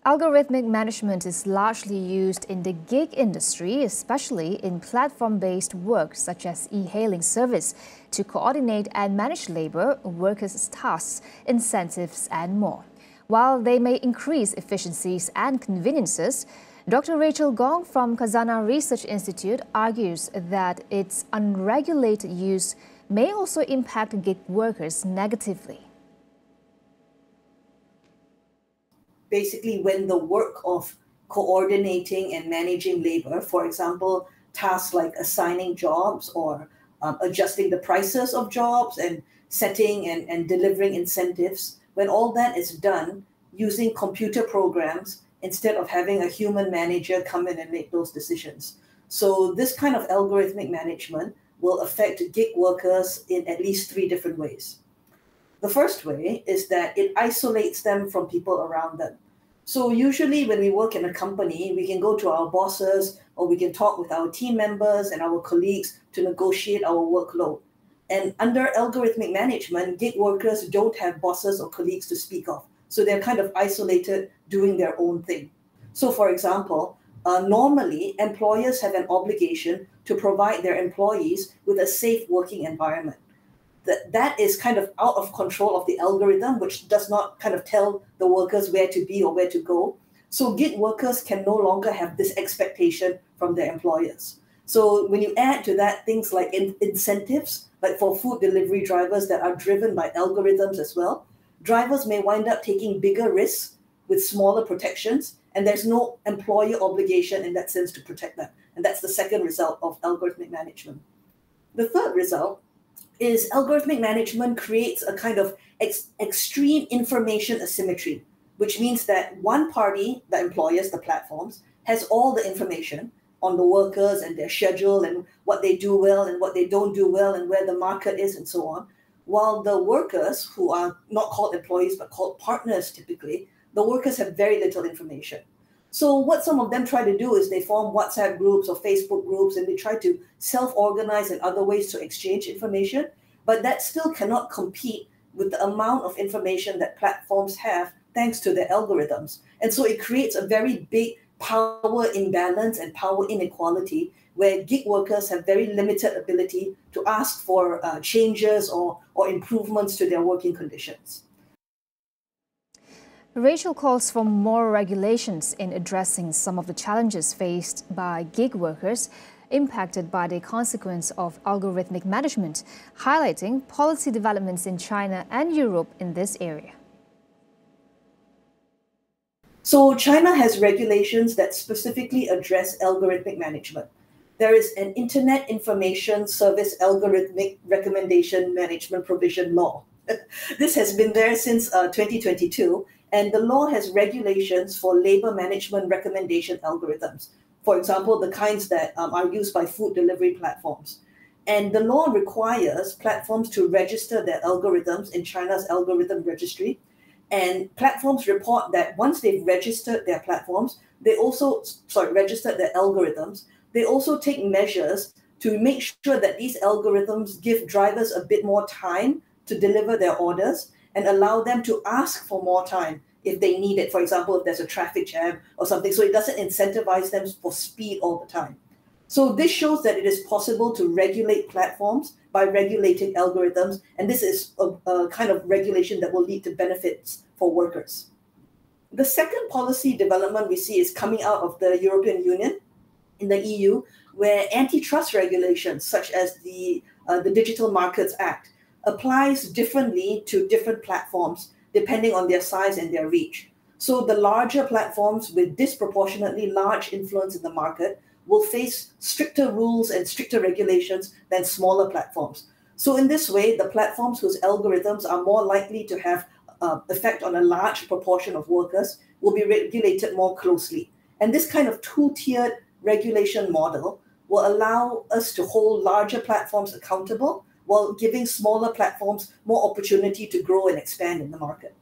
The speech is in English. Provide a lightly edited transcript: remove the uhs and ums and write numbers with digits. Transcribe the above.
Algorithmic management is largely used in the gig industry, especially in platform-based work such as e-hailing service, to coordinate and manage labor, workers' tasks, incentives, and more. While they may increase efficiencies and conveniences, Dr. Rachel Gong from Khazanah Research Institute argues that its unregulated use may also impact gig workers negatively. Basically, when the work of coordinating and managing labor, for example, tasks like assigning jobs or adjusting the prices of jobs and setting and delivering incentives, when all that is done using computer programs instead of having a human manager come in and make those decisions. So this kind of algorithmic management will affect gig workers in at least three different ways. The first way is that it isolates them from people around them. So usually when we work in a company, we can go to our bosses or we can talk with our team members and our colleagues to negotiate our workload. And under algorithmic management, gig workers don't have bosses or colleagues to speak of. So they're kind of isolated doing their own thing. So for example, normally employers have an obligation to provide their employees with a safe working environment. That is kind of out of control of the algorithm, which does not kind of tell the workers where to be or where to go. So gig workers can no longer have this expectation from their employers. So when you add to that things like incentives, like for food delivery drivers that are driven by algorithms as well, drivers may wind up taking bigger risks with smaller protections, and there's no employer obligation in that sense to protect them. And that's the second result of algorithmic management. The third result is algorithmic management creates a kind of extreme information asymmetry, which means that one party, the employers, the platforms, has all the information on the workers and their schedule and what they do well and what they don't do well and where the market is and so on, while the workers, who are not called employees but called partners typically, the workers have very little information. So what some of them try to do is they form WhatsApp groups or Facebook groups, and they try to self-organize in other ways to exchange information, but that still cannot compete with the amount of information that platforms have thanks to their algorithms. And so it creates a very big power imbalance and power inequality where gig workers have very limited ability to ask for changes or improvements to their working conditions. Rachel calls for more regulations in addressing some of the challenges faced by gig workers impacted by the consequence of algorithmic management, highlighting policy developments in China and Europe in this area. So China has regulations that specifically address algorithmic management. There is an Internet Information Service Algorithmic Recommendation Management Provision Law. This has been there since 2022. And the law has regulations for labor management recommendation algorithms. For example, the kinds that are used by food delivery platforms. And the law requires platforms to register their algorithms in China's algorithm registry. And platforms report that once they've registered their platforms, registered their algorithms, they also take measures to make sure that these algorithms give drivers a bit more time to deliver their orders and allow them to ask for more time if they need it. For example, if there's a traffic jam or something. So it doesn't incentivize them for speed all the time. So this shows that it is possible to regulate platforms by regulating algorithms. And this is a kind of regulation that will lead to benefits for workers. The second policy development we see is coming out of the European Union, in the EU, where antitrust regulations such as the Digital Markets Act applies differently to different platforms depending on their size and their reach. So the larger platforms with disproportionately large influence in the market will face stricter rules and stricter regulations than smaller platforms. So in this way, the platforms whose algorithms are more likely to have effect on a large proportion of workers will be regulated more closely. And this kind of two-tiered regulation model will allow us to hold larger platforms accountable while giving smaller platforms more opportunity to grow and expand in the market.